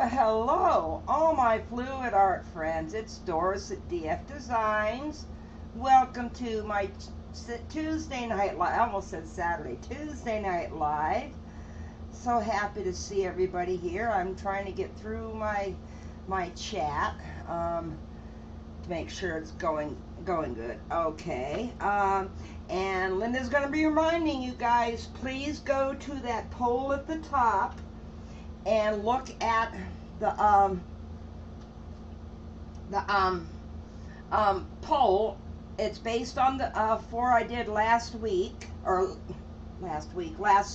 Well, hello, all my fluid art friends. It's Doris at DF Designs. Welcome to my Tuesday night live. I almost said Saturday. Tuesday night live. So happy to see everybody here. I'm trying to get through my chat to make sure it's going good. Okay. And Linda's going to be reminding you guys, please go to that poll at the top and look at the poll. It's based on the 4 I did last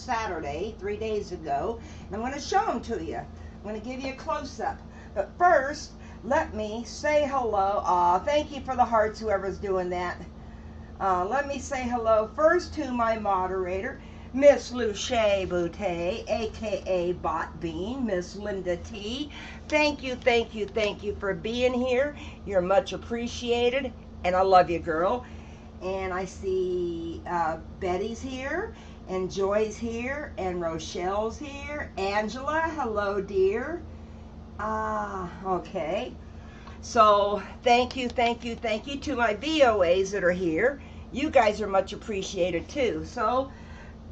Saturday, 3 days ago. I'm going to show them to you. I'm going to give you a close-up. But first, let me say hello. Thank you for the hearts, whoever's doing that. Let me say hello first to my moderator, Miss Luce Boutte, aka Bot Bean, Miss Linda T. Thank you for being here. You're much appreciated, and I love you, girl. And I see Betty's here, and Joy's here, and Rochelle's here. Angela, hello, dear. Okay. So thank you to my VOAs that are here. You guys are much appreciated too. So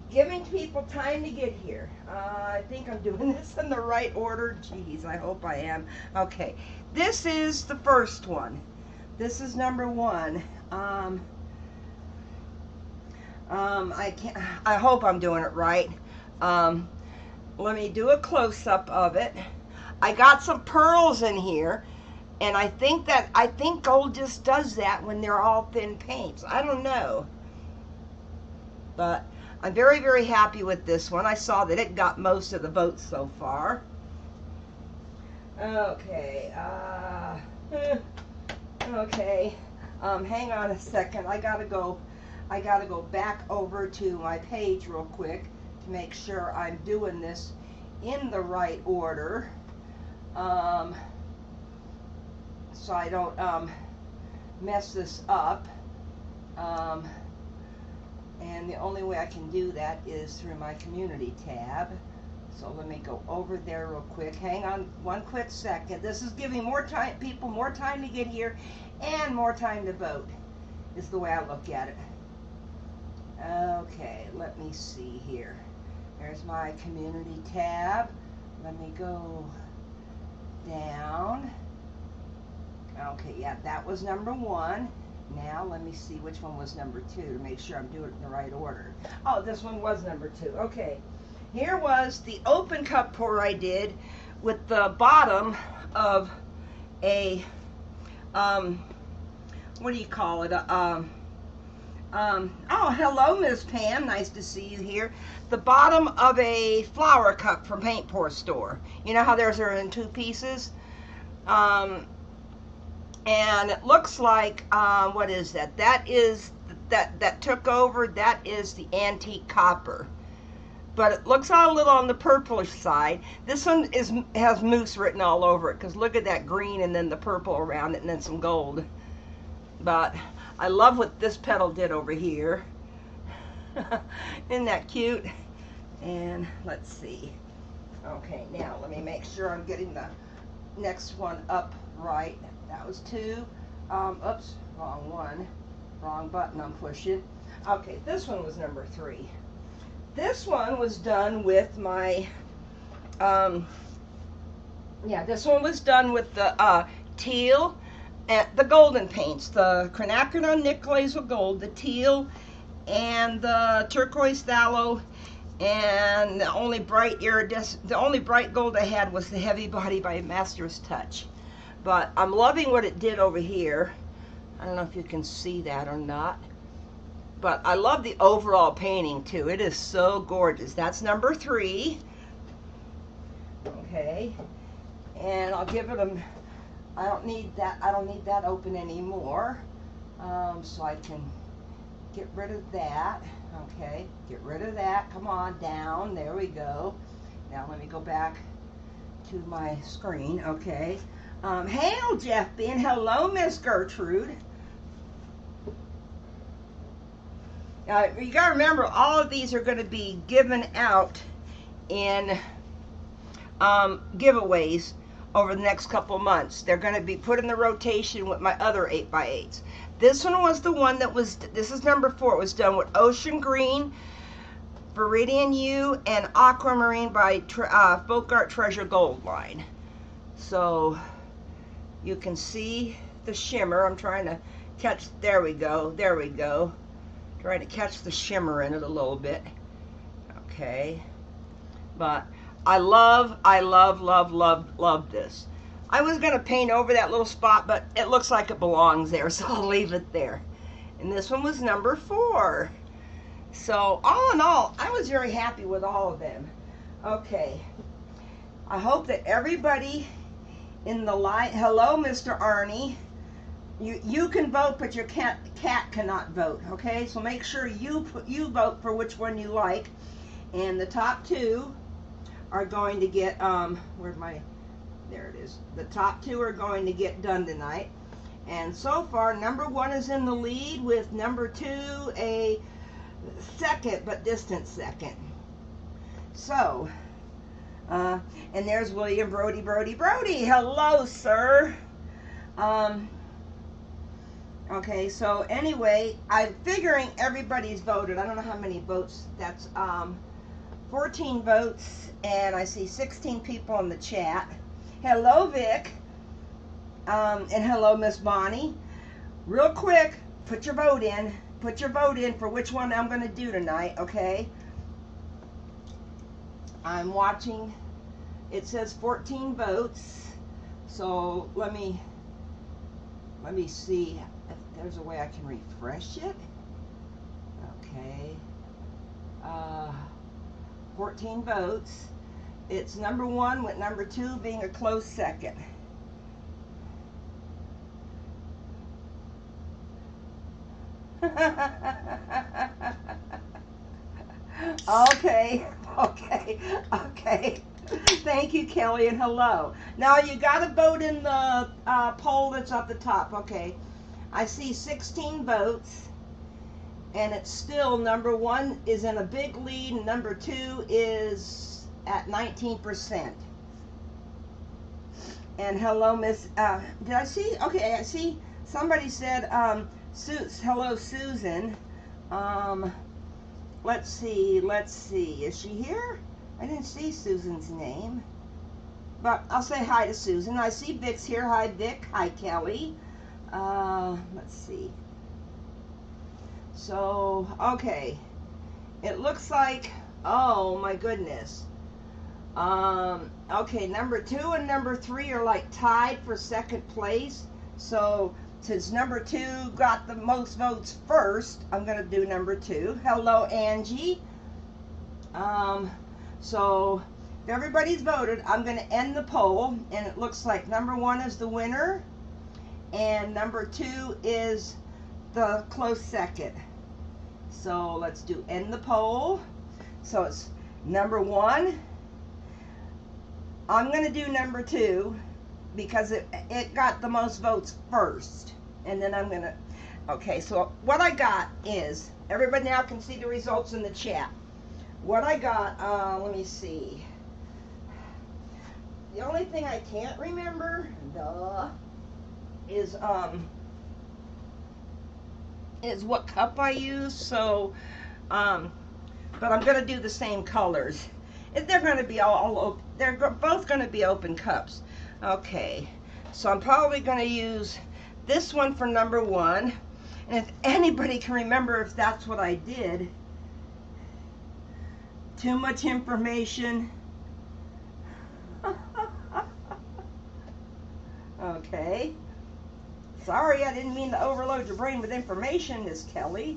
giving people time to get here. I think I'm doing this in the right order. Jeez, I hope I am. Okay, this is the first one. This is number 1. I hope I'm doing it right. Let me do a close-up of it. I got some pearls in here, and I think gold just does that when they're all thin paints. I don't know, but I'm very happy with this one. I saw that it got most of the votes so far. Okay, okay, hang on a second. I gotta go back over to my page real quick to make sure I'm doing this in the right order, so I don't mess this up. And the only way I can do that is through my community tab. So let me go over there real quick. Hang on one quick second. This is giving people more time to get here and more time to vote, is the way I look at it. Okay, let me see here. There's my community tab. Let me go down. Okay, yeah, that was number 1. Now let me see which one was number 2 to make sure I'm doing it in the right order. Oh, this one was number 2. Okay, here was the open cup pour I did with the bottom of a what do you call it? Oh, hello, Miss Pam. Nice to see you here. The bottom of a flower cup from Paint Pour Store. You know how theirs are in 2 pieces? And it looks like, what is that? That took over, that is the antique copper. But it looks a little on the purplish side. This one has mousse written all over it, because look at that green and then the purple around it and then some gold. But I love what this petal did over here. Isn't that cute? And let's see. Okay, now let me make sure I'm getting the next one up right. That was 2. Oops, wrong one. Wrong button I'm pushing. Okay, this one was number 3. This one was done with my, this one was done with the teal and the golden paints. The quinacridone nickel with gold, the teal, and the turquoise phthalo. And the only bright gold I had was the Heavy Body by Master's Touch. But I'm loving what it did over here. I don't know if you can see that or not. But I love the overall painting too. It is so gorgeous. That's number 3. Okay. And I'll give it a, I don't need that open anymore. So I can get rid of that. Okay. Get rid of that. Come on, down. There we go. Now let me go back to my screen. Okay. Hail, Jeff Ben. Hello, Miss Gertrude. You got to remember, all of these are going to be given out in giveaways over the next couple months. They're going to be put in the rotation with my other 8x8s. This one was the one that was, this is number 4. It was done with Ocean Green, Viridian U, and Aquamarine by Folk Art Treasure Gold line. So you can see the shimmer. I'm trying to catch, there we go, there we go. Trying to catch the shimmer in it a little bit. Okay. But I love this. I was going to paint over that little spot, but it looks like it belongs there, so I'll leave it there. And this one was number 4. So all in all, I was very happy with all of them. Okay. I hope that everybody in the line, hello Mr. Arnie. You can vote, but your cat cannot vote, okay? So make sure you vote for which one you like. And the top 2 are going to get, where's my, there it is. The top 2 are going to get done tonight. And so far, number 1 is in the lead with number 2 a second, but distant second. So, and there's William Brody. Hello, sir. Okay, so anyway, I'm figuring everybody's voted. I don't know how many votes. That's 14 votes, and I see 16 people in the chat. Hello, Vic. And hello, Miss Bonnie. Real quick, put your vote in. Put your vote in for which one I'm going to do tonight, okay? I'm watching. It says 14 votes. So let me see if there's a way I can refresh it. Okay. 14 votes. It's number 1 with number 2 being a close second. Okay. Thank you, Kelly, and hello. Now you got to vote in the poll that's at the top. Okay. I see 16 votes, and it's still number 1 is in a big lead, and number 2 is at 19%. And hello, Miss. Did I see? Okay, I see somebody said hello, Susan. Let's see. Is she here? I didn't see Susan's name. But I'll say hi to Susan. I see Vic's here. Hi, Vic. Hi, Kelly. Let's see. So, okay. It looks like, oh my goodness. Okay, number 2 and number 3 are like tied for second place. So, since number 2 got the most votes first, I'm going to do number 2. Hello, Angie. So, if everybody's voted, I'm going to end the poll, and it looks like number 1 is the winner, and number 2 is the close second. So, let's do end the poll. So, it's number 1. I'm going to do number 2 because it got the most votes first. And then I'm going to, okay, so what I got is, everybody now can see the results in the chat. What I got, let me see. The only thing I can't remember, is what cup I use. So, but I'm going to do the same colors. They're going to be they're both going to be open cups. Okay, so I'm probably going to use this one for number 1. And if anybody can remember if that's what I did. Too much information. Okay. Sorry, I didn't mean to overload your brain with information, Miss Kelly.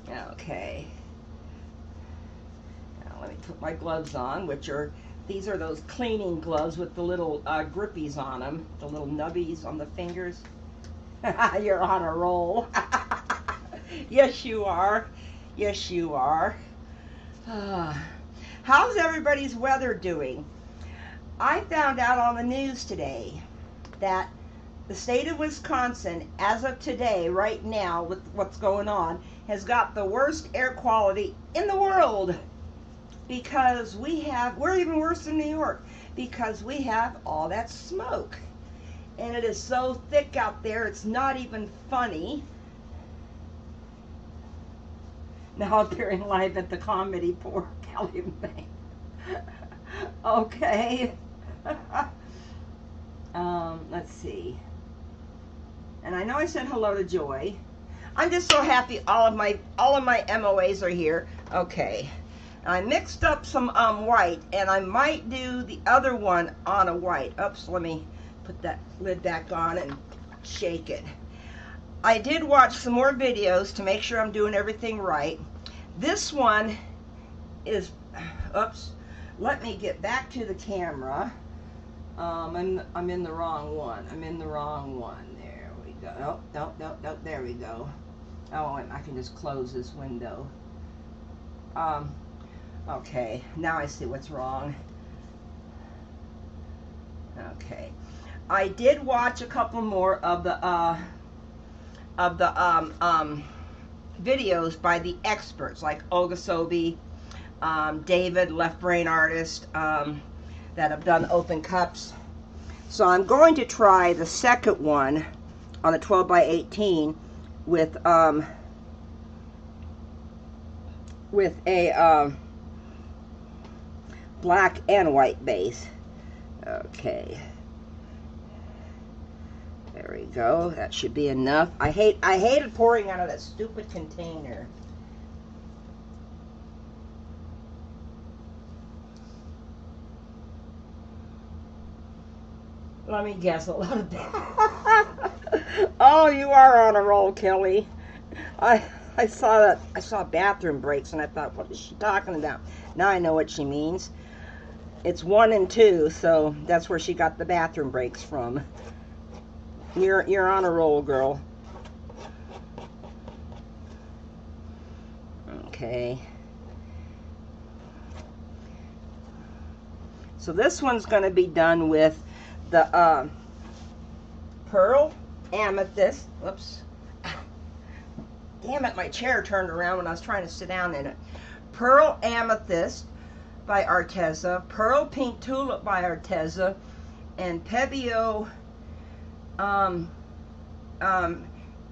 Okay. Now let me put my gloves on, which are, these are those cleaning gloves with the little grippies on them, the little nubbies on the fingers. You're on a roll. Yes, you are. Yes, you are. How's everybody's weather doing? I found out on the news today that the state of Wisconsin, as of today, right now, with what's going on, has got the worst air quality in the world. because we're even worse than New York because we have all that smoke. And it is so thick out there, it's not even funny. Now appearing live at the comedy, poor Kelly May. Okay. Let's see. And I know I said hello to Joy. I'm just so happy all of my MOAs are here. Okay. I mixed up some white, and I might do the other one on a white. Oops, let me put that lid back on and shake it. I did watch some more videos to make sure I'm doing everything right. This one is, oops, let me get back to the camera. I'm in the wrong one. I'm in the wrong one. There we go. Oh, no, there we go. Oh, and I can just close this window. Okay, now I see what's wrong. Okay. I did watch a couple more of the videos by the experts like Olga Sobi, David, Left Brain Artist, that have done open cups. So I'm going to try the second one on the 12 by 18 with a black and white base. Okay. There we go. That should be enough. I hated pouring out of that stupid container. Let me guess, a lot of Oh, you are on a roll, Kelly. I saw bathroom breaks and I thought, what is she talking about? Now I know what she means. It's 1 and 2, so that's where she got the bathroom breaks from. You're on a roll, girl. Okay. So this one's going to be done with the Pearl Amethyst. Whoops. Damn it, my chair turned around when I was trying to sit down in it. Pearl Amethyst by Arteza, Pearl Pink Tulip by Arteza, and Pebeo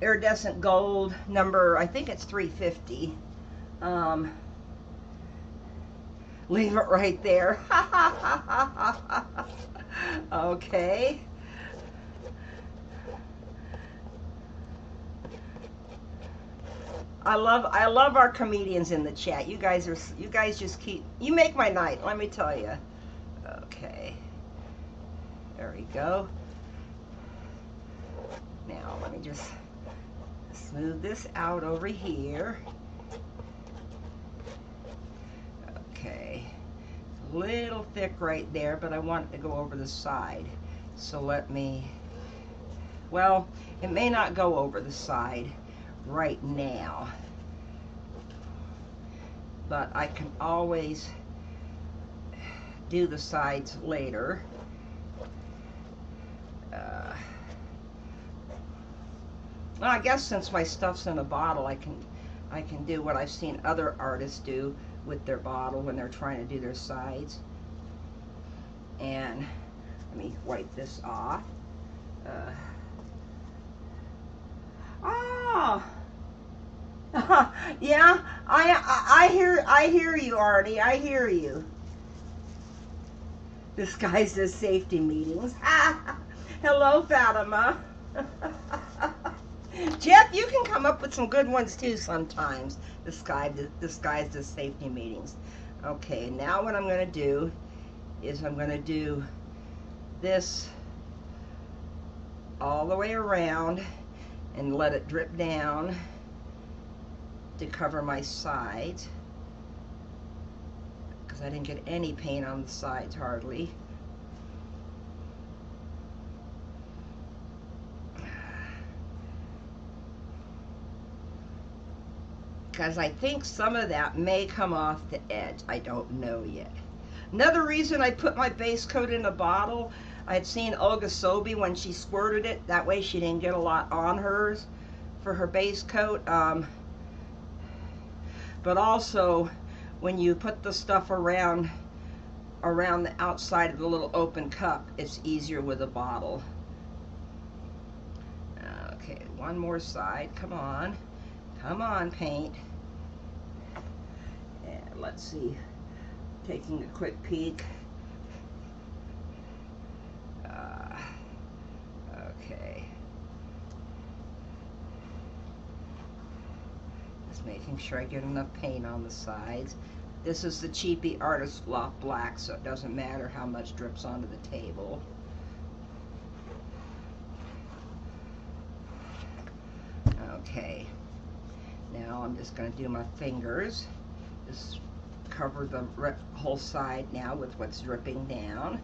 Iridescent Gold number, I think it's 350. Leave it right there. Okay. I love our comedians in the chat. You guys just you make my night, let me tell you. Okay. There we go. Now let me just smooth this out over here. Okay. It's a little thick right there, but I want it to go over the side. So let me, well, it may not go over the side right now, but I can always do the sides later. Well, I guess since my stuff's in a bottle, I can do what I've seen other artists do with their bottle when they're trying to do their sides. And let me wipe this off. Yeah, I hear you, Artie. I hear you. Disguised as safety meetings. Hello, Fatima. Jeff, you can come up with some good ones too sometimes. Disguised as safety meetings. Okay, now what I'm going to do is I'm going to do this all the way around and let it drip down to cover my sides, because I didn't get any paint on the sides hardly. Because I think some of that may come off the edge. I don't know yet. Another reason I put my base coat in a bottle, I'd seen Olga Sobi when she squirted it. That way she didn't get a lot on hers for her base coat. But also, when you put the stuff around the outside of the little open cup, it's easier with a bottle. Okay, one more side. Come on. Come on, paint. And let's see. Taking a quick peek. Okay. Just making sure I get enough paint on the sides. This is the cheapy ALSB Black, so it doesn't matter how much drips onto the table. Okay. Now I'm just going to do my fingers. Just cover the whole side now with what's dripping down.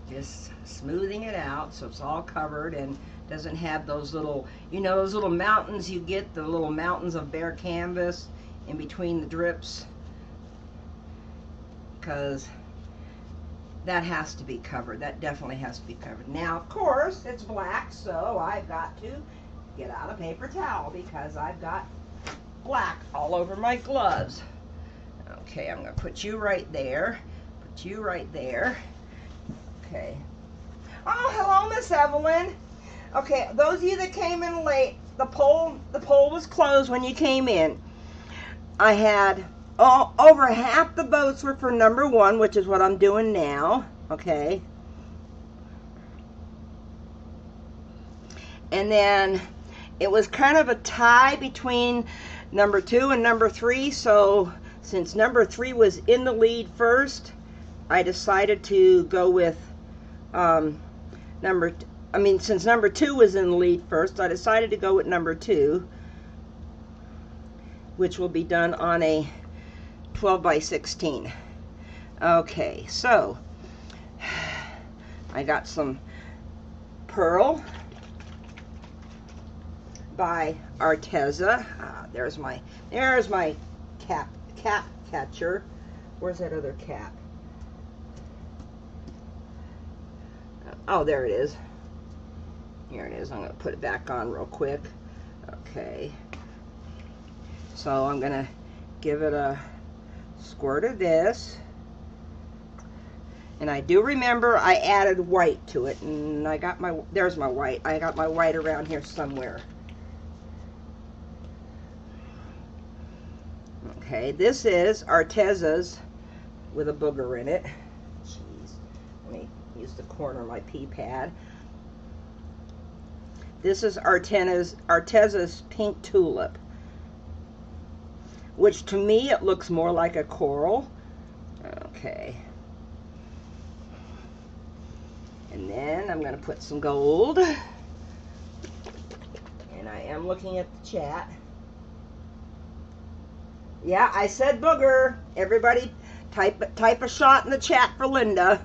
Just smoothing it out so it's all covered and doesn't have those little, you know, those little mountains you get, the little mountains of bare canvas in between the drips, because that has to be covered. That definitely has to be covered. Now, of course, it's black, so I've got to get out a paper towel because I've got black all over my gloves. Okay, I'm going to put you right there. Put you right there. Okay. Oh, hello, Miss Evelyn. Okay, those of you that came in late, the poll was closed when you came in. I had over half the votes were for number 1, which is what I'm doing now. Okay. And then it was kind of a tie between number 2 and number 3. So since number 3 was in the lead first, I decided to go with since number 2 was in the lead first, I decided to go with number 2, which will be done on a 12 by 16. Okay, so I got some Pearl by Arteza. There's my cap catcher. Where's that other cap? Oh, there it is. Here it is. I'm going to put it back on real quick. Okay. So I'm going to give it a squirt of this. And I do remember I added white to it. And I got my, there's my white. I got my white around here somewhere. Okay, this is Arteza's with a booger in it. Jeez. Let me use the corner of my pea pad. This is Arteza's Pink Tulip, which to me it looks more like a coral. Okay. And then I'm going to put some gold. And I am looking at the chat. Yeah, I said booger. Everybody type a shot in the chat for Linda.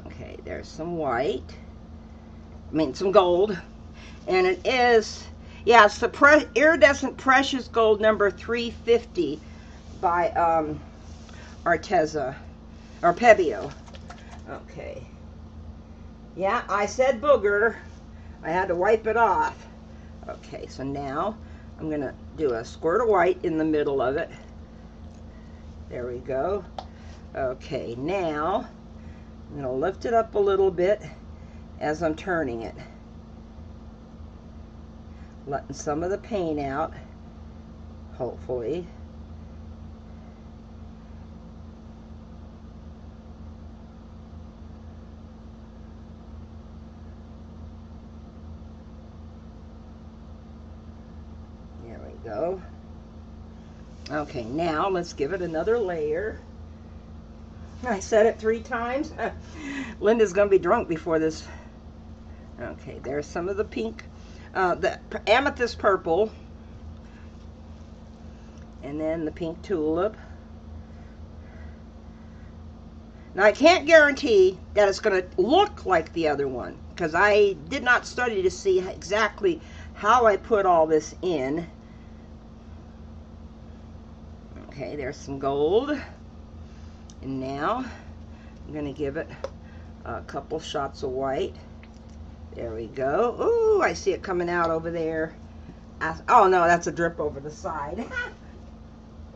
Okay, there's some white. Some gold. And it is, yeah, it's the Iridescent Precious Gold number 350 by Arteza, or Pebeo. Okay. Yeah, I said booger. I had to wipe it off. Okay, so now I'm going to do a squirt of white in the middle of it. There we go. Okay, now I'm going to lift it up a little bit as I'm turning it. Letting some of the paint out, hopefully. There we go. Okay, now let's give it another layer. I said it 3 times. Linda's gonna be drunk before this. Okay, there's some of the pink, the amethyst purple, and then the pink tulip. Now I can't guarantee that it's gonna look like the other one because I did not study to see exactly how I put all this in. Okay, there's some gold. And now I'm going to give it a couple shots of white. There we go. Ooh, I see it coming out over there. Oh no, that's a drip over the side.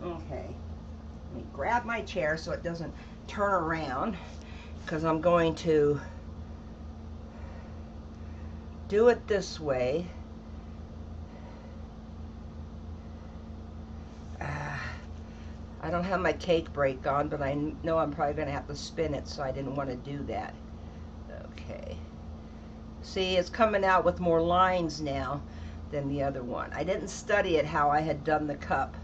Okay. Let me grab my chair so it doesn't turn around, because I'm going to do it this way. I don't have my cake break on, but I know I'm probably going to have to spin it, so I didn't want to do that. Okay. See, it's coming out with more lines now than the other one. I didn't study it how I had done the cup.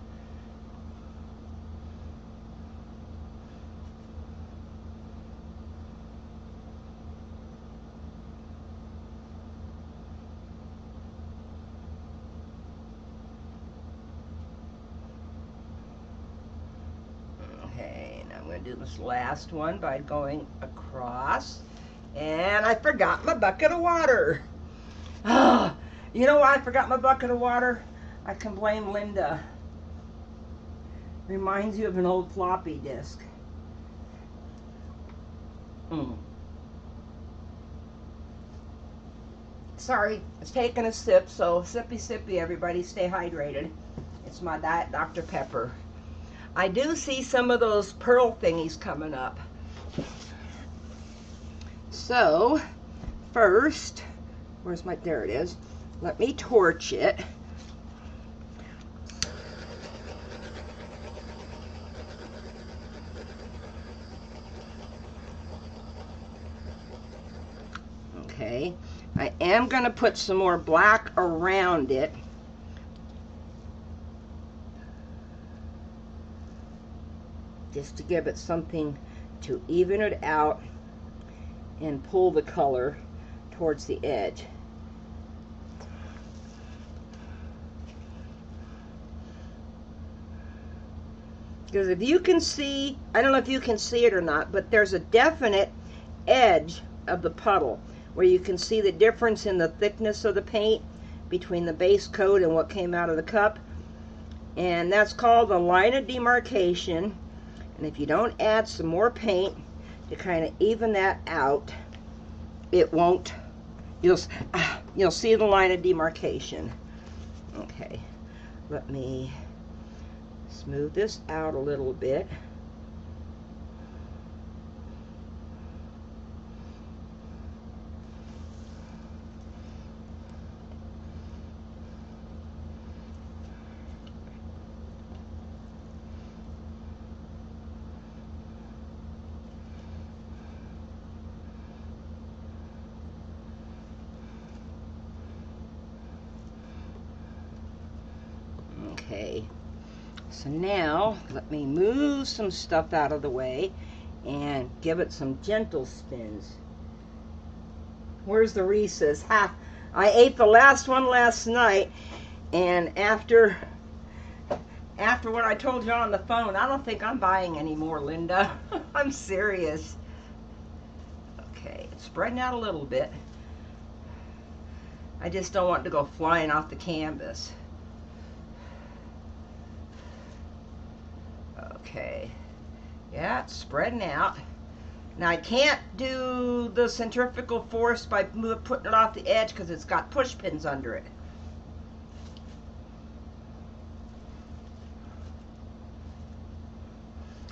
Okay, now I'm going to do this last one by going across. And I forgot my bucket of water. Ah, you know why I forgot my bucket of water? I can blame Linda. Reminds you of an old floppy disk. Sorry, it's taking a sip, so sippy sippy everybody, stay hydrated. It's my Diet Dr. Pepper. I do see some of those pearl thingies coming up. So, first, where's my, there it is. Let me torch it. Okay, I am going to put some more black around it. Just to give it something to even it out and pull the color towards the edge. Because if you can see, I don't know if you can see it or not, but there's a definite edge of the puddle where you can see the difference in the thickness of the paint between the base coat and what came out of the cup. And that's called the line of demarcation. And if you don't add some more paint to kind of even that out, it won't, you'll see the line of demarcation. Okay, let me smooth this out a little bit. Okay, so now let me move some stuff out of the way and give it some gentle spins. Where's the Reese's? Ha! I ate the last one last night, and after what I told you on the phone, I don't think I'm buying any more, Linda. I'm serious. Okay, it's spreading out a little bit. I just don't want it to go flying off the canvas. Okay, yeah, it's spreading out. Now I can't do the centrifugal force by putting it off the edge because it's got push pins under it.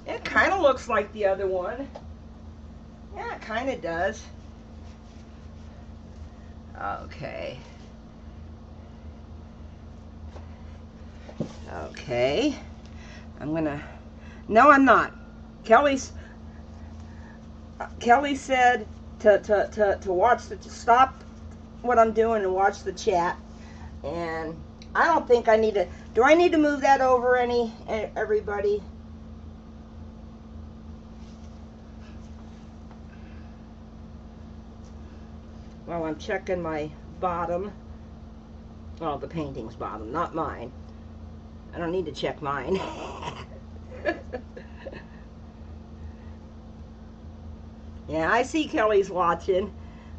It kind of looks like the other one. Yeah, it kind of does. Okay. Okay. I'm gonna, no I'm not. Kelly said to watch the, to stop what I'm doing and watch the chat. And I don't think I need to, do I need to move that over everybody? Well, I'm checking my bottom. Well, the painting's bottom, not mine. I don't need to check mine. Yeah, I see Kelly's watching,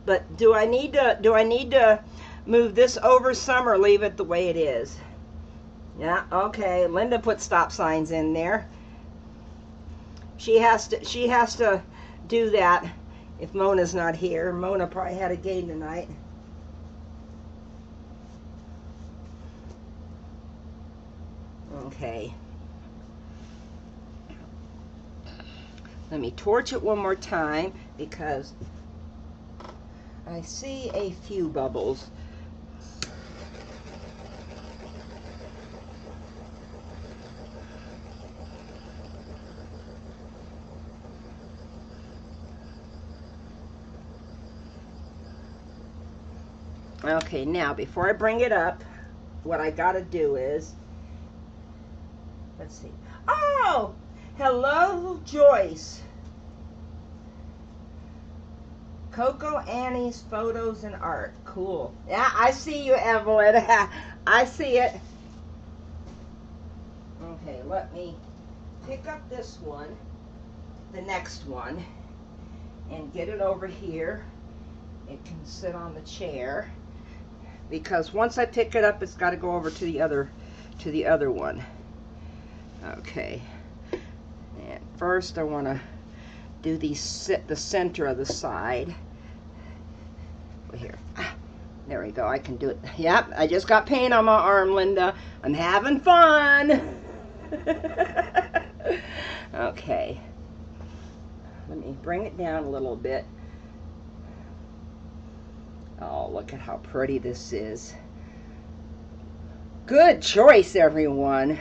but do I need to move this over some or leave it the way it is? Yeah, okay. Linda put stop signs in there. She has to do that if Mona's not here. Mona probably had a game tonight. Okay. Let me torch it one more time because I see a few bubbles. Okay, now before I bring it up, what I gotta do is, let's see. Oh, hello, Joyce. Coco Annie's Photos and Art. Cool. Yeah, I see you, Evelyn. I see it. Okay, let me pick up this one, the next one, and get it over here. It can sit on the chair because once I pick it up, it's got to go over to the other one. Okay. And first, I want to do the center of the side. Here. There we go. I can do it. Yep, I just got paint on my arm, Linda. I'm having fun. Okay. Let me bring it down a little bit. Oh, look at how pretty this is. Good choice, everyone.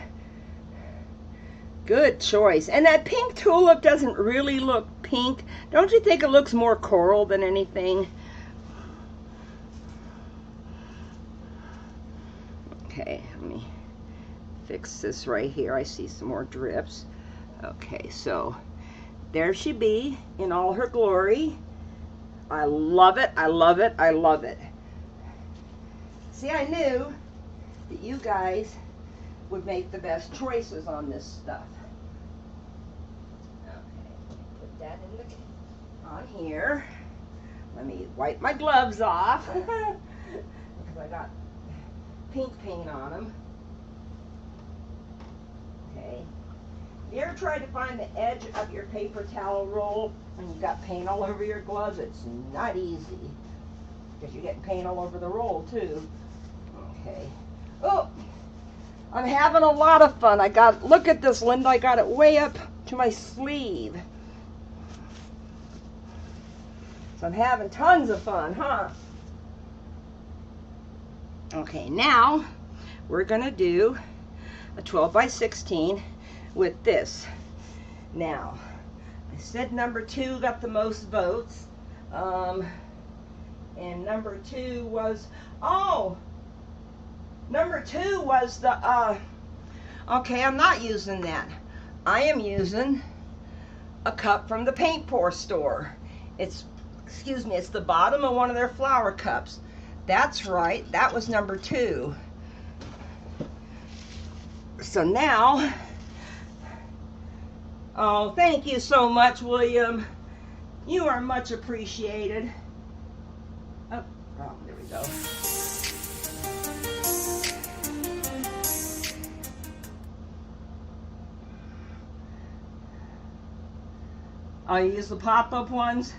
Good choice. And that pink tulip doesn't really look pink. Don't you think it looks more coral than anything? Okay, let me fix this right here. I see some more drips. Okay, so there she be in all her glory. I love it, I love it, I love it. See, I knew that you guys would make the best choices on this stuff. Okay, put that on here. Let me wipe my gloves off because I got pink paint on them. Okay. You ever tried to find the edge of your paper towel roll and you got paint all over your gloves? It's not easy because you're getting paint all over the roll too. Okay. Oh, I'm having a lot of fun. Look at this, Linda. I got it way up to my sleeve. So I'm having tons of fun, huh? Okay, now we're gonna do a 12 by 16 with this. Now, I said number 2 got the most votes. And number 2 was, number 2 was the, okay, I'm not using that. I am using a cup from the paint pour store. It's, excuse me, it's the bottom of one of their flower cups. That's right, that was number 2. So now, oh, thank you so much, William. You are much appreciated. Oh, there we go. I'll use the pop-up ones.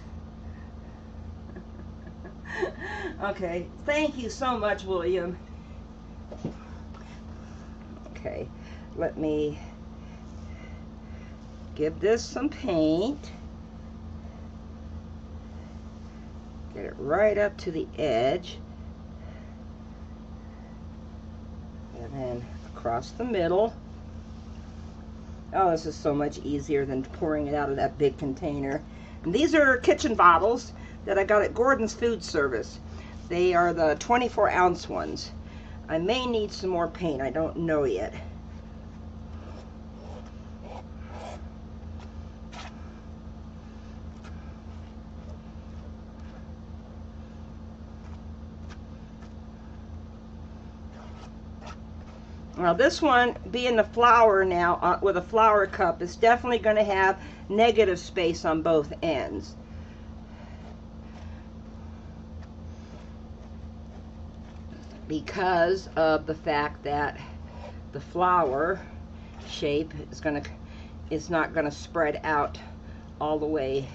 Okay, thank you so much, William. Okay, let me give this some paint. Get it right up to the edge. And then across the middle. Oh, this is so much easier than pouring it out of that big container. And these are kitchen bottles that I got at Gordon's Food Service. They are the 24-ounce ones. I may need some more paint. I don't know yet. Now this one, being the flower now, with a flower cup, is definitely going to have negative space on both ends. Because of the fact that the flower shape is going to, it's not going to spread out all the way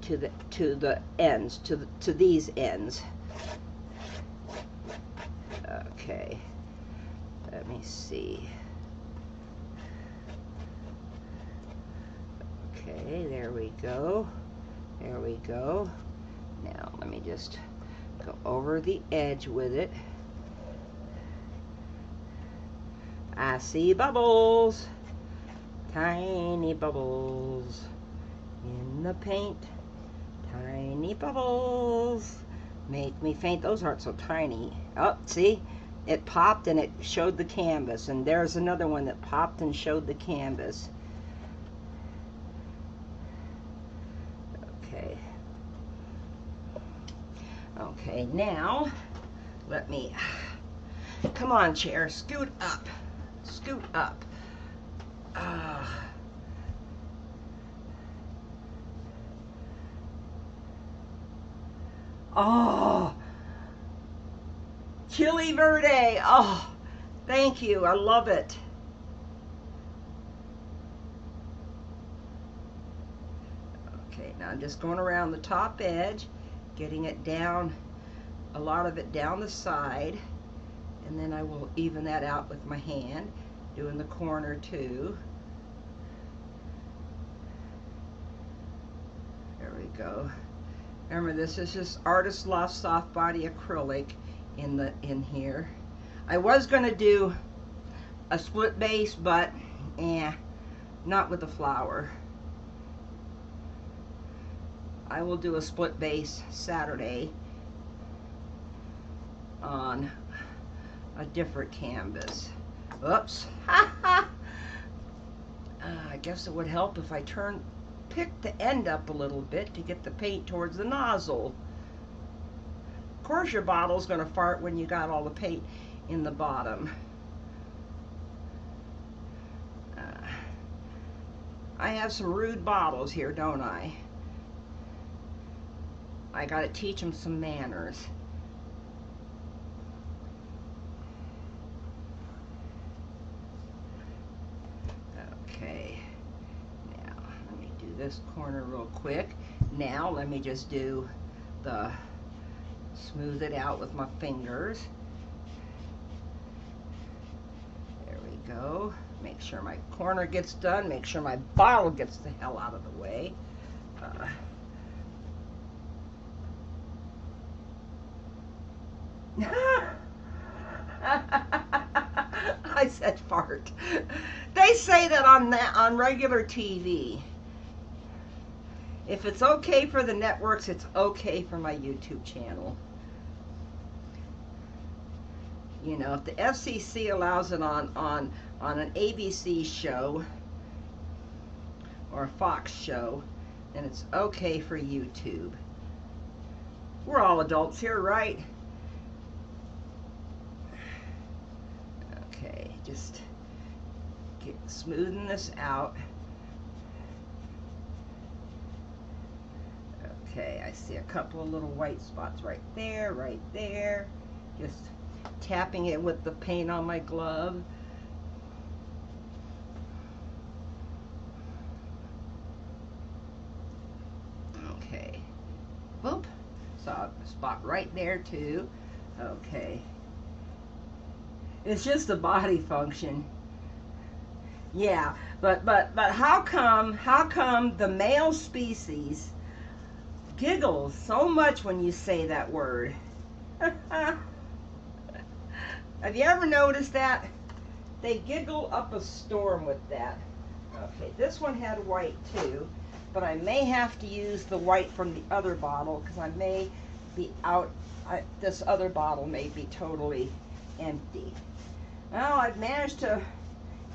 to the ends, to these ends. Okay, let me see. Okay, there we go. There we go. Now let me just go over the edge with it. I see bubbles, tiny bubbles in the paint, tiny bubbles make me faint. Those aren't so tiny. Oh, see, it popped and it showed the canvas, and there's another one that popped and showed the canvas. Okay. Okay, now let me, come on chair, scoot up, scoot up. Oh, Chili Verde. Oh, thank you. I love it. Okay, now I'm just going around the top edge, getting it down, a lot of it down the side, and then I will even that out with my hand, doing the corner too. There we go. Remember, this is just Artist Loft Soft Body Acrylic in here. I was going to do a split base, but not with the flower. I will do a split base Saturday on a different canvas. Oops. I guess it would help if I pick the end up a little bit to get the paint towards the nozzle. Of course your bottle's going to fart when you got all the paint in the bottom. I have some rude bottles here, don't I? I got to teach them some manners. Okay, now let me do this corner real quick. Now let me just do the smooth it out with my fingers. There we go. Make sure my corner gets done. Make sure my bottle gets the hell out of the way. I said fart. They say that on regular TV. If it's okay for the networks, it's okay for my YouTube channel. You know, if the FCC allows it on an ABC show or a Fox show, then it's okay for YouTube. We're all adults here, right? Okay, just smoothing this out. Okay, I see a couple of little white spots right there, right there. Just tapping it with the paint on my glove. Okay, boop. Saw a spot right there too. Okay. It's just a body function. Yeah, but how come the male species giggles so much when you say that word? Have you ever noticed that? They giggle up a storm with that. Okay, this one had white too, but I may have to use the white from the other bottle because I may be out. This other bottle may be totally empty. Well, I've managed to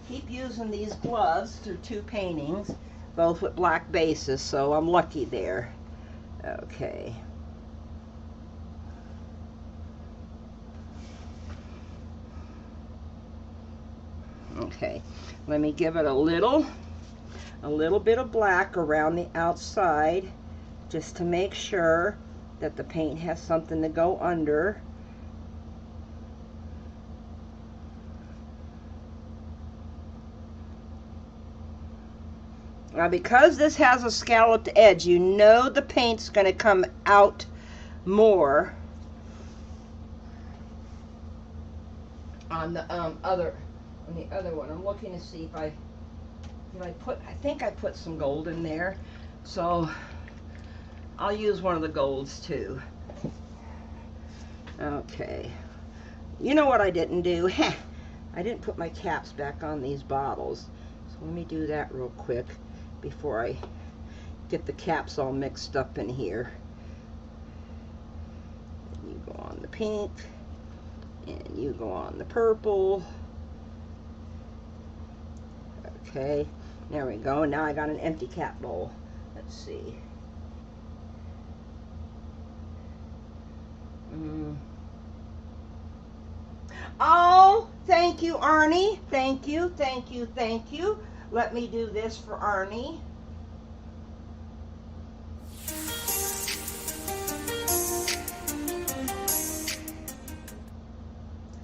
keep using these gloves through 2 paintings, both with black bases, so I'm lucky there. Okay. Okay, let me give it a little bit of black around the outside just to make sure that the paint has something to go under. Now, because this has a scalloped edge, you know the paint's going to come out more on the other one. I'm looking to see if I think I put some gold in there, so I'll use one of the golds too. Okay, you know what I didn't do? I didn't put my caps back on these bottles, so let me do that real quick before I get the caps all mixed up in here. You go on the pink, and you go on the purple. Okay, there we go. Now I got an empty cap bowl. Let's see. Oh, thank you, Arnie. Thank you, thank you, thank you. Let me do this for Arnie.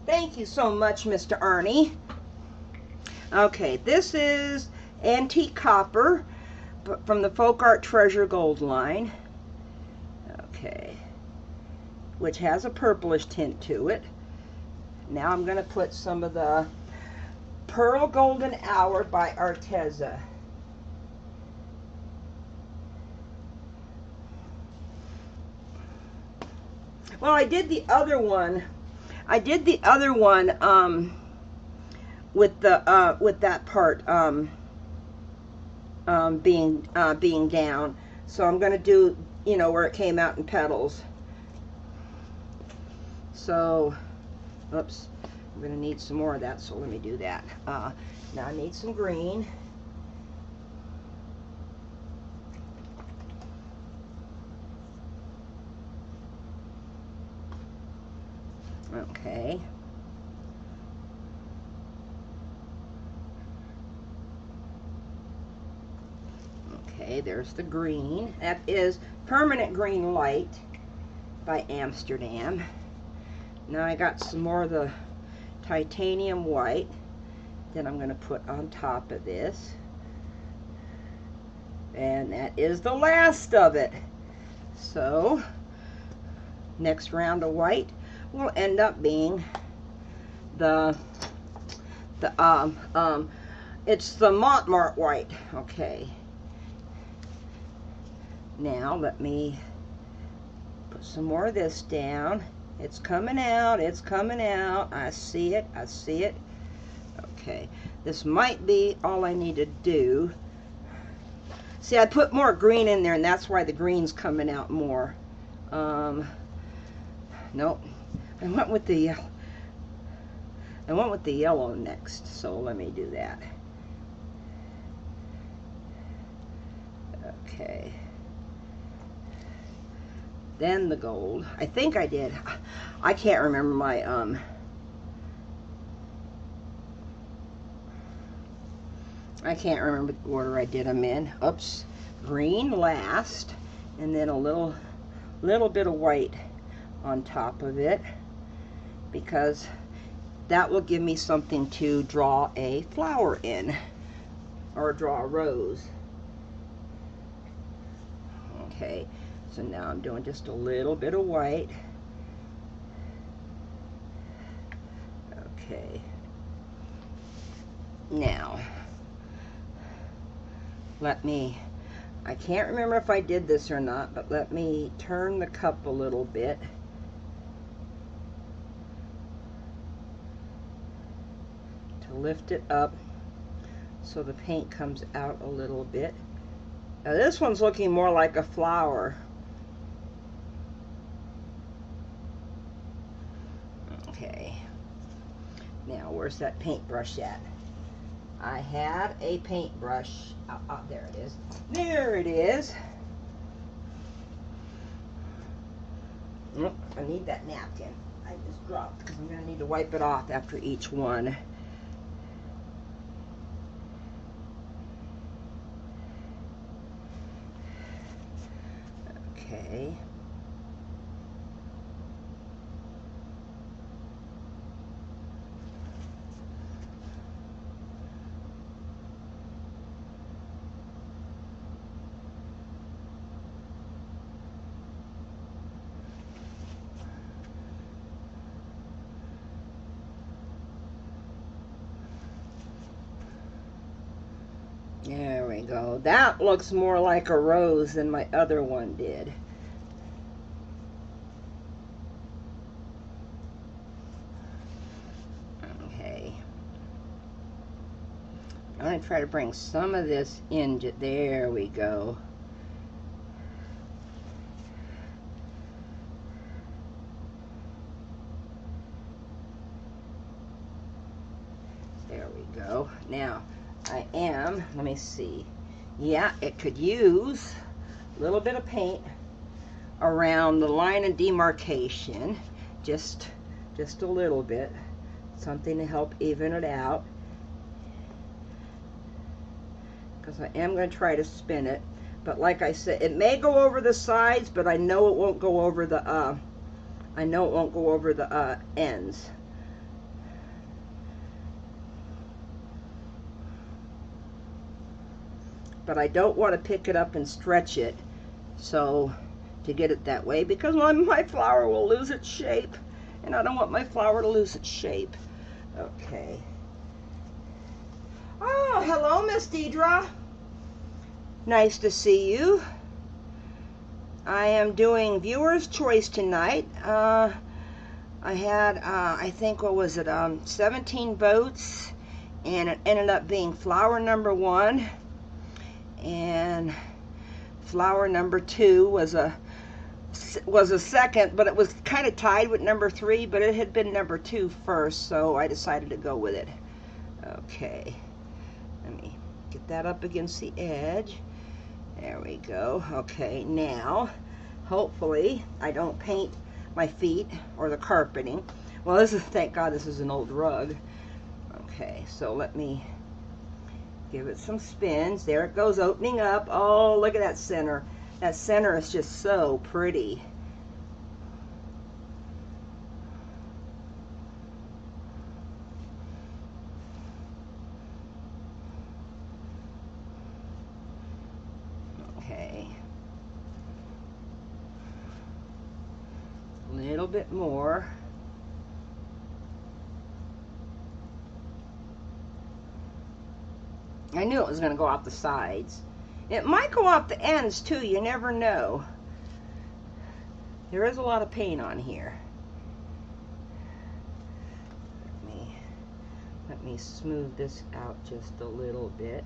Thank you so much, Mr. Arnie. Okay, this is Antique Copper from the Folk Art Treasure Gold line. Okay, which has a purplish tint to it. Now I'm going to put some of the Pearl Golden Hour by Arteza. Well, I did the other one. With the with that part being down. So I'm going to do, you know, where it came out in petals. So, oops, I'm going to need some more of that, so let me do that. Now I need some green. Okay. Okay, there's the green. That is Permanent Green Light by Amsterdam. Now I got some more of the titanium white that I'm going to put on top of this. And that is the last of it. So, next round of white will end up being it's the Montmartre white. Okay. Now let me put some more of this down. It's coming out, it's coming out. I see it, I see it. Okay, this might be all I need to do. See, I put more green in there, and that's why the green's coming out more. Nope. I went with the yellow next, so let me do that. Okay. Then the gold. I think I did. I can't remember my I can't remember the order I did them in. Oops. Green last, and then a little bit of white on top of it, because that will give me something to draw a flower in, or draw a rose. Okay, so now I'm doing just a little bit of white. Okay, now let me, I can't remember if I did this or not, but let me turn the cup a little bit. To lift it up so the paint comes out a little bit. Now this one's looking more like a flower. Okay. Now where's that paintbrush at? I have a paintbrush. Oh, there it is. There it is. Oh, I need that napkin. I just dropped because I'm going to need to wipe it off after each one. Okay. There we go. That looks more like a rose than my other one did. Okay. I'm going to try to bring some of this in. There we go. There we go. Now, let me see. Yeah, it could use a little bit of paint around the line of demarcation. Just a little bit. Something to help even it out. Because I am going to try to spin it. But like I said, it may go over the sides, but I know it won't go over the, ends. But I don't want to pick it up and stretch it so to get it that way, because my flower will lose its shape, and I don't want my flower to lose its shape. Okay. Oh, hello, Miss Deidre. Nice to see you. I am doing viewer's choice tonight. I had, I think, what was it, 17 votes, and it ended up being flower number 1. And flower number 2 was a second, but it was kind of tied with number 3, but it had been number 2 first, so I decided to go with it. Okay, let me get that up against the edge. There we go. Okay, now hopefully I don't paint my feet or the carpeting. Well, this is, thank God this is an old rug. Okay, so let me give it some spins. There it goes, opening up. Oh, look at that center. That center is just so pretty. Okay. A little bit more. I knew it was going to go off the sides. It might go off the ends too, you never know. There is a lot of paint on here. Let me smooth this out just a little bit.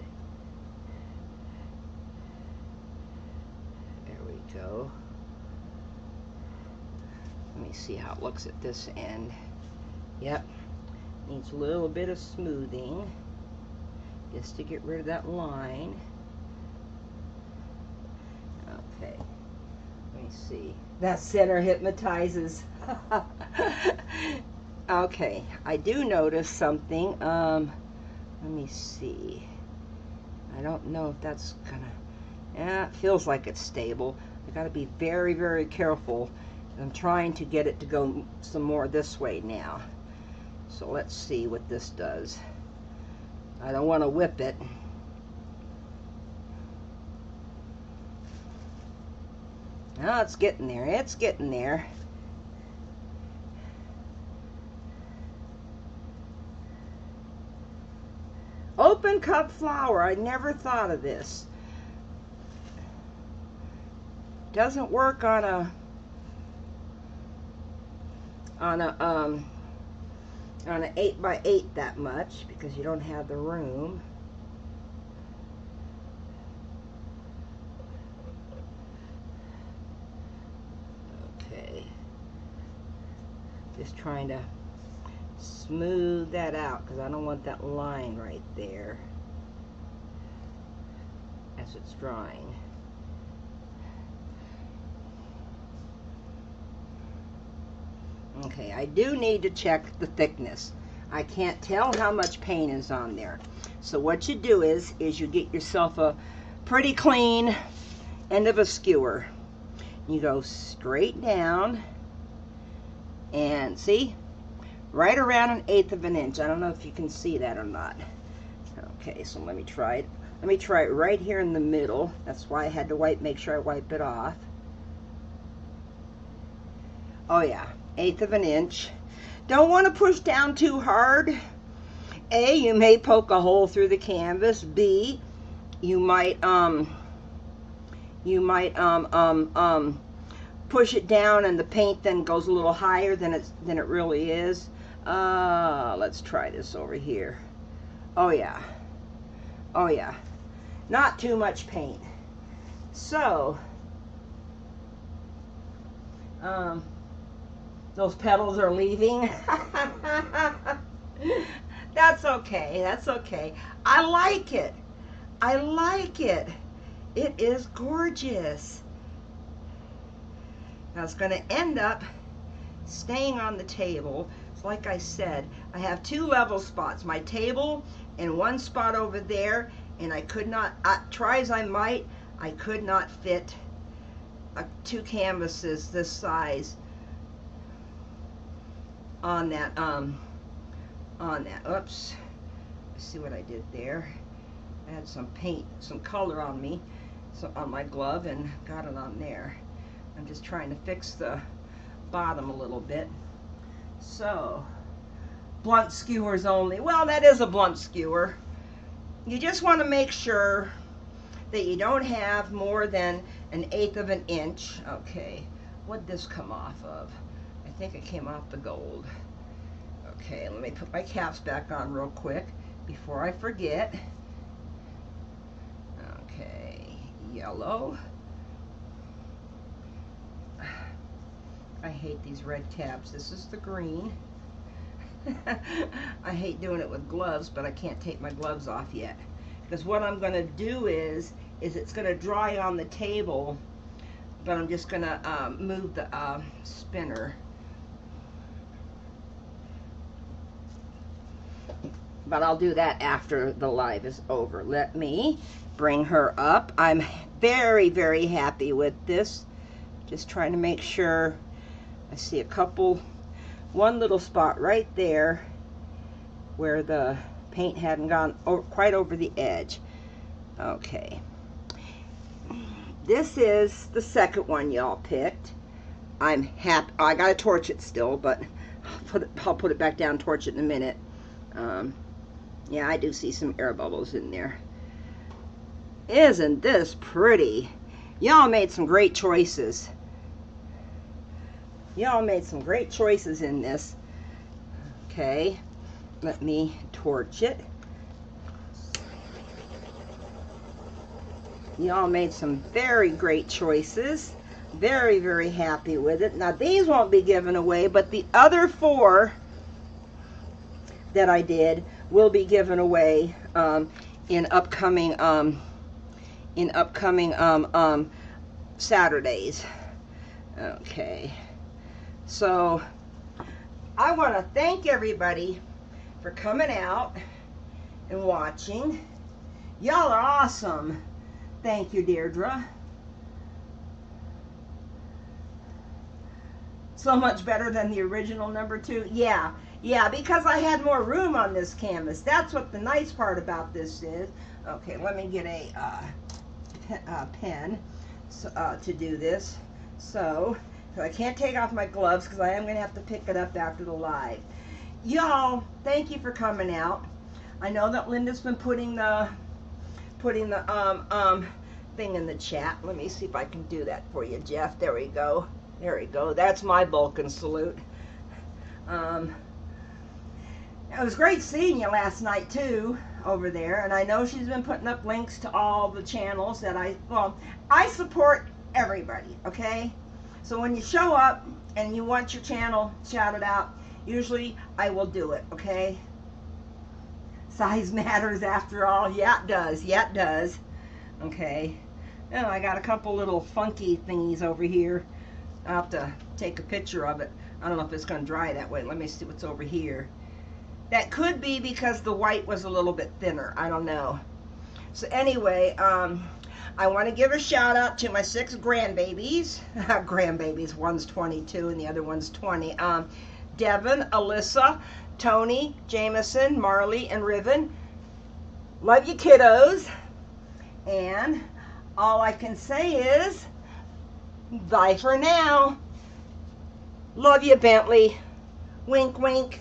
There we go. Let me see how it looks at this end. Yep, needs a little bit of smoothing just to get rid of that line. Okay, let me see. That center hypnotizes. Okay, I do notice something. Let me see. I don't know if that's gonna, yeah, it feels like it's stable. I gotta be very, very careful. I'm trying to get it to go some more this way now. So let's see what this does. I don't want to whip it. Oh, it's getting there. It's getting there. Open cup flower. I never thought of this. Doesn't work on a 8x8 that much because you don't have the room. Okay, just trying to smooth that out because I don't want that line right there as it's drying. Okay, I do need to check the thickness. I can't tell how much paint is on there. So what you do is you get yourself a pretty clean end of a skewer. You go straight down and see, right around 1/8 of an inch. I don't know if you can see that or not. Okay, so let me try it. Let me try it right here in the middle. That's why I had to make sure I wipe it off. Oh yeah, 1/8 of an inch. Don't want to push down too hard. A, you may poke a hole through the canvas. B, you might push it down and the paint then goes a little higher than it really is. Let's try this over here. Oh yeah, oh yeah, not too much paint. So those petals are leaving. That's okay, that's okay. I like it. I like it. It is gorgeous. Now it's going to end up staying on the table. So like I said, I have 2 level spots, my table and 1 spot over there, and I could not, try as I might, I could not fit 2 canvases this size on that, oops, let's see what I did there. I had some paint, some color on me, so on my glove, and got it on there. I'm just trying to fix the bottom a little bit. So, blunt skewers only. Well, that is a blunt skewer. You just want to make sure that you don't have more than 1/8 of an inch. Okay, what'd this come off of? I think it came off the gold. Okay, let me put my caps back on real quick before I forget. Okay, yellow. I hate these red caps. This is the green. I hate doing it with gloves, but I can't take my gloves off yet. Because what I'm going to do is it's going to dry on the table, but I'm just going to move the spinner. But I'll do that after the live is over. Let me bring her up. I'm very, very happy with this. Just trying to make sure. I see one little spot right there where the paint hadn't gone quite over the edge. Okay. This is the second one y'all picked. I'm happy. I gotta torch it still, but I'll put it back down, torch it in a minute. Yeah, I do see some air bubbles in there. Isn't this pretty? Y'all made some great choices. Y'all made some great choices in this. Okay, let me torch it. Y'all made some very great choices. Very, very happy with it. Now these won't be given away, but the other 4 that I did will be given away in upcoming Saturdays. Okay. So, I want to thank everybody for coming out and watching. Y'all are awesome. Thank you, Deirdre. So much better than the original number 2. Yeah, because I had more room on this canvas. That's what the nice part about this is. Okay, let me get a pen to do this. So I can't take off my gloves because I am going to have to pick it up after the live. Y'all, thank you for coming out. I know that Linda's been putting the thing in the chat. Let me see if I can do that for you, Jeff. There we go. There we go. That's my Vulcan salute. It was great seeing you last night too over there, and I know she's been putting up links to all the channels that I support everybody, okay? So when you show up and you want your channel shouted out, usually I will do it, okay? Size matters after all. Yeah, it does. Yeah, it does. Okay. Oh, I got a couple little funky thingies over here. I'll have to take a picture of it. I don't know if it's going to dry that way. Let me see what's over here. That could be because the white was a little bit thinner. I don't know. So anyway, I want to give a shout out to my 6 grandbabies. Grandbabies, one's 22 and the other one's 20. Devin, Alyssa, Tony, Jameson, Marley, and Riven. Love you, kiddos. And all I can say is, bye for now. Love you, Bentley. Wink, wink.